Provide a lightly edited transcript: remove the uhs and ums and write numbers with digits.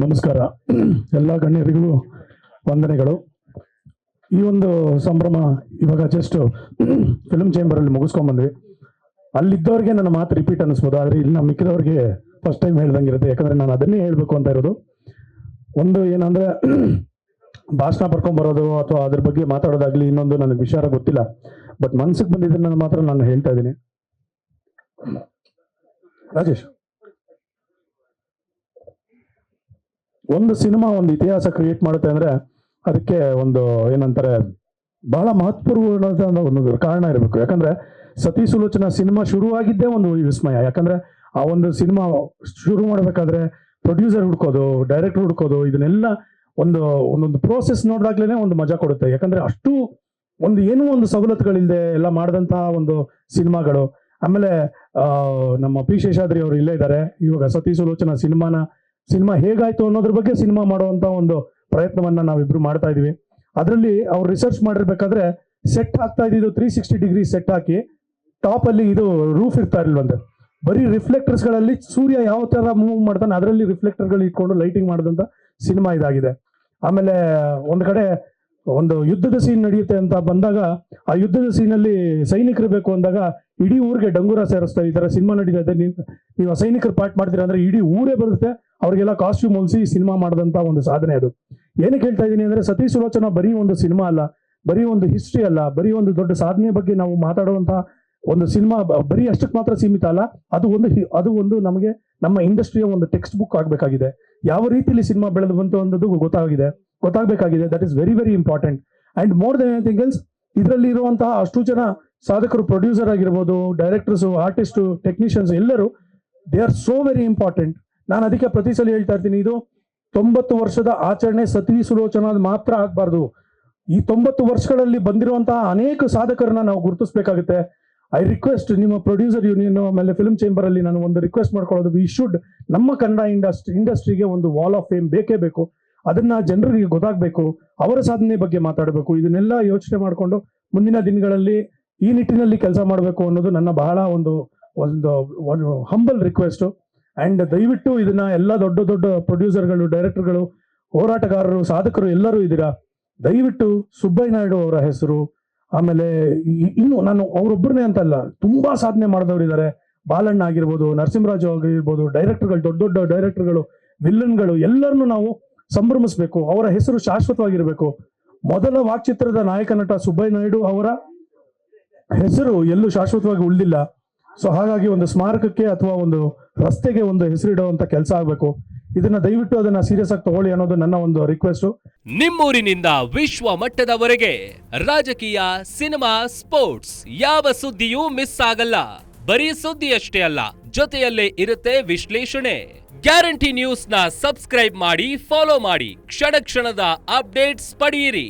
ನಮಸ್ಕಾರ. ಎಲ್ಲ ಗಣ್ಯರಿಗೂ ವಂದನೆಗಳು. ಈ ಒಂದು ಸಂಭ್ರಮ ಇವಾಗ ಜಸ್ಟ್ ಫಿಲ್ಮ್ ಚೇಂಬರಲ್ಲಿ ಮುಗಿಸ್ಕೊಂಡ್ಬಂದ್ವಿ. ಅಲ್ಲಿದ್ದವ್ರಿಗೆ ನನ್ನ ಮಾತು ರಿಪೀಟ್ ಅನ್ನಿಸ್ಬೋದು, ಆದರೆ ಇಲ್ಲಿ ನಮ್ಮ ಮಿಕ್ಕಿದವ್ರಿಗೆ ಫಸ್ಟ್ ಟೈಮ್ ಹೇಳ್ದಂಗಿರುತ್ತೆ. ಯಾಕಂದರೆ ನಾನು ಅದನ್ನೇ ಹೇಳಬೇಕು ಅಂತ ಇರೋದು. ಒಂದು ಏನಂದರೆ ಭಾಷಣ ಬರ್ಕೊಂಬರೋದು ಅಥವಾ ಅದ್ರ ಬಗ್ಗೆ ಮಾತಾಡೋದಾಗಲಿ ಇನ್ನೊಂದು ನನಗೆ ವಿಚಾರ ಗೊತ್ತಿಲ್ಲ. ಬಟ್ ಮನ್ಸಿಗೆ ಬಂದಿದ್ದನ್ನು ಮಾತ್ರ ನಾನು ಹೇಳ್ತಾ ಇದ್ದೀನಿ. ರಾಜೇಶ್, ಒಂದು ಸಿನಿಮಾ ಒಂದು ಇತಿಹಾಸ ಕ್ರಿಯೇಟ್ ಮಾಡುತ್ತೆ ಅಂದರೆ ಅದಕ್ಕೆ ಒಂದು ಏನಂತಾರೆ ಬಹಳ ಮಹತ್ವಪೂರ್ಣವಾದ ಒಂದು ಕಾರಣ ಇರಬೇಕು. ಯಾಕಂದ್ರೆ ಸತಿ ಸುಲೋಚನಾ ಸಿನಿಮಾ ಶುರುವಾಗಿದ್ದೇ ಒಂದು ವಿಸ್ಮಯ. ಯಾಕಂದ್ರೆ ಆ ಒಂದು ಸಿನಿಮಾ ಶುರು ಮಾಡಬೇಕಾದ್ರೆ ಪ್ರೊಡ್ಯೂಸರ್ ಹುಡ್ಕೋದು, ಡೈರೆಕ್ಟರ್ ಹುಡ್ಕೋದು, ಇದನ್ನೆಲ್ಲ ಒಂದೊಂದು ಪ್ರೋಸೆಸ್ ನೋಡಿದಾಗ್ಲೇ ಒಂದು ಮಜಾ ಕೊಡುತ್ತೆ. ಯಾಕಂದ್ರೆ ಅಷ್ಟು ಏನೋ ಒಂದು ಸವಲತ್ತುಗಳಿಲ್ಲದೆ ಎಲ್ಲ ಮಾಡಿದಂತಹ ಒಂದು ಸಿನಿಮಾಗಳು. ಆಮೇಲೆ ನಮ್ಮ ಪಿ ಶೇಷಾದ್ರಿ ಅವರು ಇಲ್ಲೇ ಇದ್ದಾರೆ. ಇವಾಗ ಸತಿ ಸುಲೋಚನಾ ಸಿನಿಮಾ ಹೇಗಾಯ್ತು ಅನ್ನೋದ್ರ ಬಗ್ಗೆ ಸಿನಿಮಾ ಮಾಡುವಂತ ಒಂದು ಪ್ರಯತ್ನವನ್ನ ನಾವಿಬ್ರು ಮಾಡ್ತಾ ಇದೀವಿ. ಅದರಲ್ಲಿ ಅವ್ರು ರಿಸರ್ಚ್ ಮಾಡಿರ್ಬೇಕಾದ್ರೆ ಸೆಟ್ ಹಾಕ್ತಾ ಇದ್ದು 360 ಡಿಗ್ರಿ ಸೆಟ್ ಹಾಕಿ ಟಾಪ್ ಅಲ್ಲಿ ಇದು ರೂಫ್ ಇರ್ತಾ ಇರ್ಲಿಲ್ವಂತೆ. ಬರೀ ರಿಫ್ಲೆಕ್ಟರ್ಸ್ ಗಳಲ್ಲಿ ಸೂರ್ಯ ಯಾವ ತರ ಮೂವ್ ಮಾಡ್ತಾನೆ ಅದರಲ್ಲಿ ರಿಫ್ಲೆಕ್ಟರ್ ಗಳು ಇಟ್ಕೊಂಡು ಲೈಟಿಂಗ್ ಮಾಡಿದಂತ ಸಿನಿಮಾ ಇದಾಗಿದೆ. ಆಮೇಲೆ ಒಂದ್ ಕಡೆ ಒಂದು ಯುದ್ಧದ ಸೀನ್ ನಡೆಯುತ್ತೆ ಅಂತ ಬಂದಾಗ ಆ ಯುದ್ಧದ ಸೀನಲ್ಲಿ ಸೈನಿಕರು ಬೇಕು ಅಂದಾಗ ಇಡೀ ಊರಿಗೆ ಡಂಗೂರ ಸೇರಿಸ್ತಾರೆ. ಈ ತರ ಸಿನಿಮಾ ನಡೀತಾ ನೀವು ಸೈನಿಕರು ಪಾರ್ಟ್ ಮಾಡ್ತೀರಾ ಅಂದ್ರೆ ಇಡೀ ಊರೇ ಬರುತ್ತೆ. ಅವ್ರಿಗೆಲ್ಲ ಕಾಸ್ಟ್ಯೂಮ್ ಹೊಲಿಸಿ ಸಿನಿಮಾ ಮಾಡಿದಂತ ಒಂದು ಸಾಧನೆ ಅದು. ಏನಕ್ಕೆ ಹೇಳ್ತಾ ಇದ್ದೀನಿ ಅಂದ್ರೆ ಸತಿ ಸುಲೋಚನಾ ಬರೀ ಒಂದು ಸಿನಿಮಾ ಅಲ್ಲ, ಬರೀ ಒಂದು ಹಿಸ್ಟ್ರಿ ಅಲ್ಲ, ಬರೀ ಒಂದು ದೊಡ್ಡ ಸಾಧನೆ ಬಗ್ಗೆ ನಾವು ಮಾತಾಡುವಂತ ಒಂದು ಸಿನಿಮಾ ಬರೀ ಅಷ್ಟಕ್ಕೆ ಮಾತ್ರ ಸೀಮಿತ ಅಲ್ಲ. ಅದು ಒಂದು ನಮಗೆ ನಮ್ಮ ಇಂಡಸ್ಟ್ರಿಯ ಒಂದು ಟೆಕ್ಸ್ಟ್ ಬುಕ್ ಆಗಬೇಕಾಗಿದೆ. ಯಾವ ರೀತಿಯಲ್ಲಿ ಸಿನಿಮಾ ಬೆಳೆದು ಬಂತು ಅನ್ನೋದು ಗೊತ್ತಾಗಬೇಕಾಗಿದೆ. That is very very important. And more than anything else, ಇದರಲ್ಲಿ ಇರುವಂತಹ ಅಷ್ಟು ಜನ ಸಾಧಕರು, ಪ್ರೊಡ್ಯೂಸರ್ ಆಗಿರ್ಬೋದು, ಡೈರೆಕ್ಟರ್ಸ್, ಆರ್ಟಿಸ್ಟ್, ಟೆಕ್ನಿಷಿಯನ್ಸ್ ಎಲ್ಲರೂ they are so very important. ನಾನು ಅದಕ್ಕೆ ಪ್ರತಿ ಸಲ ಹೇಳ್ತಾ ಇರ್ತೀನಿ, ಇದು 90 ವರ್ಷದ ಆಚರಣೆ ಸತಿ ಸುಲೋಚನಾ ಮಾತ್ರ ಆಗ್ಬಾರ್ದು. ಈ 90 ವರ್ಷಗಳಲ್ಲಿ ಬಂದಿರುವಂತಹ ಅನೇಕ ಸಾಧಕರನ್ನ ನಾವು ಗುರುತಿಸಬೇಕಾಗುತ್ತೆ. ಐ ರಿಕ್ವೆಸ್ಟ್ ನಿಮ್ಮ ಪ್ರೊಡ್ಯೂಸರ್ ಯೂನಿಯನ್ ಆಮೇಲೆ ಫಿಲ್ಮ್ ಚೇಂಬರ್ ಅಲ್ಲಿ ನಾನು ಒಂದು ರಿಕ್ವೆಸ್ಟ್ ಮಾಡ್ಕೊಳ್ಳೋದು, ವಿ ಶುಡ್ ನಮ್ಮ ಕನ್ನಡ ಇಂಡಸ್ಟ್ರಿಗೆ ಒಂದು ವಾಲ್ ಆಫ್ ಫೇಮ್ ಬೇಕೇ ಬೇಕು. ಅದನ್ನ ಜನರಿಗೆ ಗೊತ್ತಾಗಬೇಕು, ಅವರ ಸಾಧನೆ ಬಗ್ಗೆ ಮಾತಾಡಬೇಕು. ಇದನ್ನೆಲ್ಲ ಯೋಚನೆ ಮಾಡಿಕೊಂಡು ಮುಂದಿನ ದಿನಗಳಲ್ಲಿ ಈ ನಿಟ್ಟಿನಲ್ಲಿ ಕೆಲಸ ಮಾಡಬೇಕು ಅನ್ನೋದು ನನ್ನ ಬಹಳ ಒಂದು ಹಂಬಲ್ ರಿಕ್ವೆಸ್ಟ್. ಅಂಡ್ ದಯವಿಟ್ಟು ಇದನ್ನ ಎಲ್ಲ ದೊಡ್ಡ ದೊಡ್ಡ ಪ್ರೊಡ್ಯೂಸರ್ಗಳು, ಡೈರೆಕ್ಟರ್ಗಳು, ಹೋರಾಟಗಾರರು, ಸಾಧಕರು ಎಲ್ಲರೂ ಇದ್ದೀರಾ. ದಯವಿಟ್ಟು ಸುಬ್ಬಯ್ಯ ನಾಯ್ಡು ಅವರ ಹೆಸರು, ಆಮೇಲೆ ಇನ್ನು ನಾನು ಅವರೊಬ್ಬರನ್ನೇ ಅಂತಲ್ಲ, ತುಂಬಾ ಸಾಧನೆ ಮಾಡಿದವರು ಇದ್ದಾರೆ. ಬಾಲಣ್ಣ ಆಗಿರ್ಬೋದು, ನರಸಿಂಹರಾಜು ಆಗಿರ್ಬೋದು, ಡೈರೆಕ್ಟರ್ಗಳು, ದೊಡ್ಡ ದೊಡ್ಡ ಡೈರೆಕ್ಟರ್ಗಳು, ವಿಲ್ಲನ್ಗಳು ಎಲ್ಲರನ್ನು ನಾವು ಸಂಭ್ರಮಿಸಬೇಕು. ಅವರ ಹೆಸರು ಶಾಶ್ವತವಾಗಿರ್ಬೇಕು. ಮೊದಲ ವಾಕ್ಚಿತ್ರದ ನಾಯಕ ನಟ ಸುಬ್ಬಯ್ಯ ನಾಯ್ಡು ಅವರ ಹೆಸರು ಎಲ್ಲೂ ಶಾಶ್ವತವಾಗಿ ಉಳಿದಿಲ್ಲ. ಸೊ ಹಾಗಾಗಿ ಒಂದು ಸ್ಮಾರಕಕ್ಕೆ ಅಥವಾ ಒಂದು ರಸ್ತೆಗೆ ಒಂದು ಹೆಸರಿಡುವಂತ ಕೆಲಸ ಆಗ್ಬೇಕು. ಇದನ್ನ ದಯವಿಟ್ಟು ಅದನ್ನ ಸೀರಿಯಸ್ ಆಗಿ ತಗೊಳ್ಳಿ ಅನ್ನೋದು ನನ್ನ ಒಂದು ರಿಕ್ವೆಸ್ಟ್. ನಿಮ್ಮೂರಿನಿಂದ ವಿಶ್ವ ಮಟ್ಟದವರೆಗೆ ರಾಜಕೀಯ, ಸಿನಿಮಾ, ಸ್ಪೋರ್ಟ್ಸ್ ಯಾವ ಸುದ್ದಿಯೂ ಮಿಸ್ ಆಗಲ್ಲ. ಬರೀ ಸುದ್ದಿಯಷ್ಟೇ ಅಲ್ಲ, ಜೊತೆಯಲ್ಲೇ ಇರುತ್ತೆ ವಿಶ್ಲೇಷಣೆ. ಗ್ಯಾರಂಟಿ ನ್ಯೂಸ್ ನ ಸಬ್ಸ್ಕ್ರೈಬ್ ಮಾಡಿ, ಫಾಲೋ ಮಾಡಿ, ಕ್ಷಣ ಕ್ಷಣದ ಅಪ್ಡೇಟ್ಸ್ ಪಡೆಯಿರಿ.